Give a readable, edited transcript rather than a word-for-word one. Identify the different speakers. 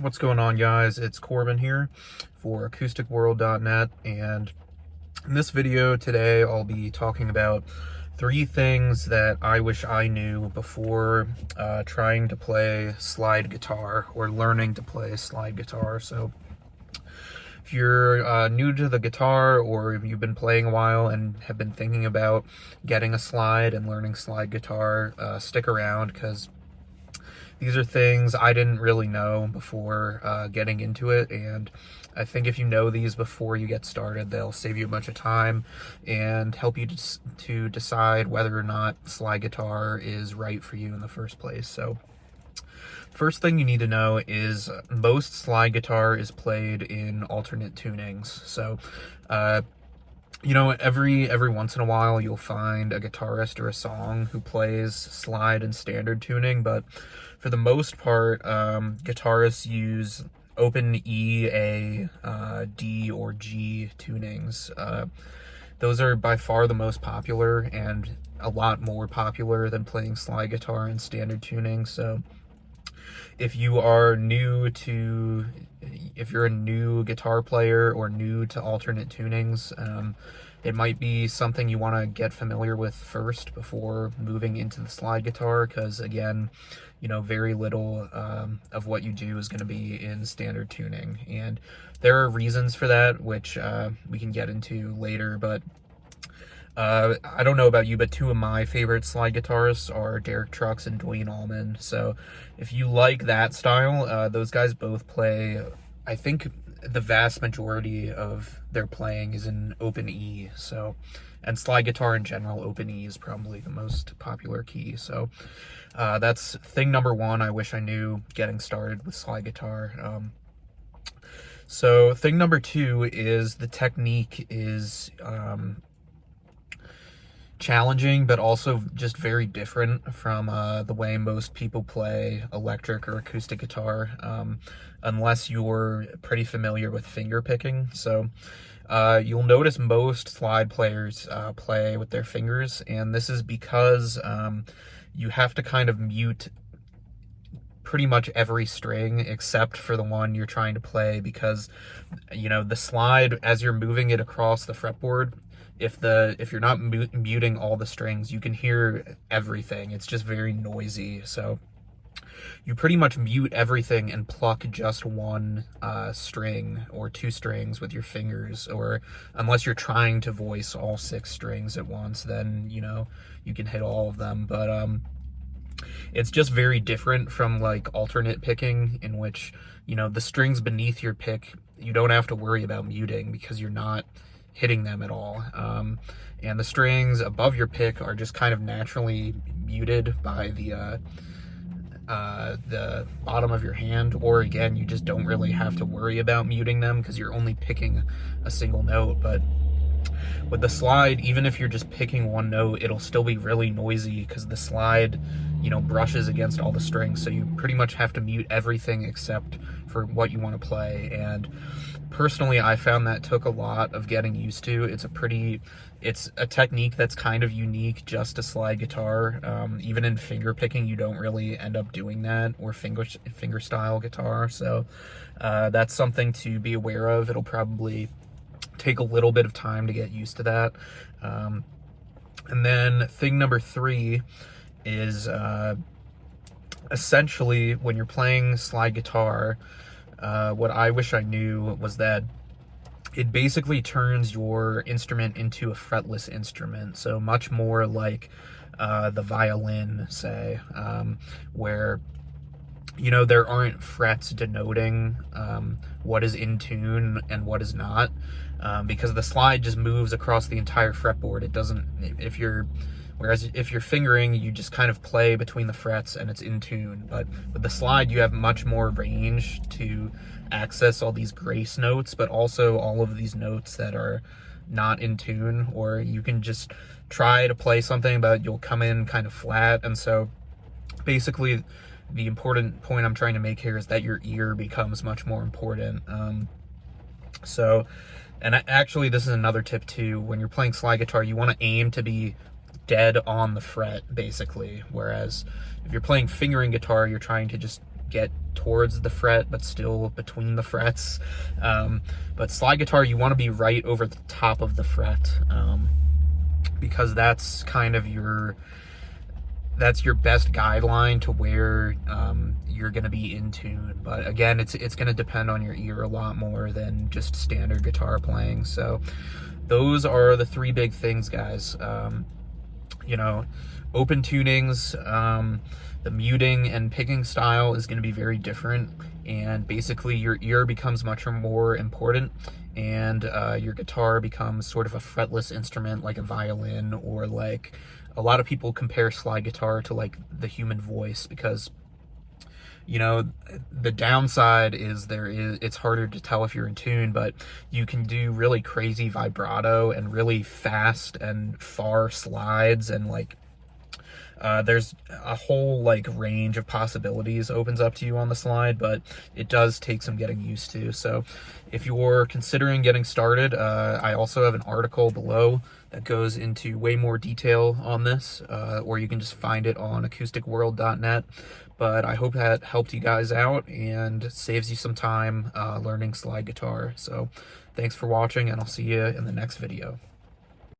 Speaker 1: What's going on, guys? It's Corbin here for acousticworld.net, and in this video today I'll be talking about 3 things that I wish I knew before trying to play slide guitar or learning to play slide guitar. So if you're new to the guitar, or you've been playing a while and have been thinking about getting a slide and learning slide guitar, stick around, because these are things I didn't really know before getting into it, and I think if you know these before you get started, they'll save you a bunch of time and help you to decide whether or not slide guitar is right for you in the first place. So first thing you need to know is most slide guitar is played in alternate tunings. So every once in a while you'll find a guitarist or a song who plays slide in standard tuning, but for the most part, guitarists use open E, A, D, or G tunings. Those are by far the most popular and a lot more popular than playing slide guitar in standard tuning. So if you're a new guitar player or new to alternate tunings, it might be something you want to get familiar with first before moving into the slide guitar, because again, very little of what you do is going to be in standard tuning, and there are reasons for that, which we can get into later. But I don't know about you, but 2 of my favorite slide guitarists are Derek Trucks and Dwayne Allman. So if you like that style, those guys both play, I think the vast majority of their playing is in open E. So, and slide guitar in general, open E is probably the most popular key. So that's thing number 1 I wish I knew getting started with slide guitar. So thing number 2 is the technique is challenging, but also just very different from the way most people play electric or acoustic guitar, unless you're pretty familiar with finger picking. So you'll notice most slide players play with their fingers, and this is because you have to kind of mute pretty much every string except for the one you're trying to play, because the slide, as you're moving it across the fretboard, if you're not muting all the strings, you can hear everything. It's just very noisy. So you pretty much mute everything and pluck just one string or 2 strings with your fingers, or unless you're trying to voice all 6 strings at once, then you can hit all of them. But it's just very different from like alternate picking, in which the strings beneath your pick you don't have to worry about muting because you're not hitting them at all, and the strings above your pick are just kind of naturally muted by the bottom of your hand, or again, you just don't really have to worry about muting them because you're only picking a single note. But with the slide, even if you're just picking one note, it'll still be really noisy because the slide brushes against all the strings, so you pretty much have to mute everything except for what you want to play. And personally, I found that took a lot of getting used to. It's a technique that's kind of unique just to slide guitar. Even in finger picking, you don't really end up doing that, or finger style guitar. So that's something to be aware of. It'll probably take a little bit of time to get used to that. And then thing number 3 is essentially, when you're playing slide guitar, what I wish I knew was that it basically turns your instrument into a fretless instrument. So much more like the violin, say, where there aren't frets denoting what is in tune and what is not, because the slide just moves across the entire fretboard. It doesn't, whereas if you're fingering, you just kind of play between the frets and it's in tune. But with the slide, you have much more range to access all these grace notes, but also all of these notes that are not in tune, or you can just try to play something, but you'll come in kind of flat. And so basically, the important point I'm trying to make here is that your ear becomes much more important. And actually, this is another tip too. When you're playing slide guitar, you want to aim to be dead on the fret, basically. Whereas if you're playing fingering guitar, you're trying to just get towards the fret, but still between the frets. But slide guitar, you want to be right over the top of the fret, because that's kind of your best guideline to where you're going to be in tune. But again, it's going to depend on your ear a lot more than just standard guitar playing. So those are the three big things, guys. You know, open tunings, the muting and picking style is going to be very different, and basically your ear becomes much more important, and your guitar becomes sort of a fretless instrument like a violin, or like a lot of people compare slide guitar to like the human voice, because you know, the downside is it's harder to tell if you're in tune, but you can do really crazy vibrato and really fast and far slides, and like there's a whole like range of possibilities opens up to you on the slide, but it does take some getting used to. So if you're considering getting started, I also have an article below that goes into way more detail on this, or you can just find it on acousticworld.net. But I hope that helped you guys out and saves you some time learning slide guitar. So thanks for watching, and I'll see you in the next video.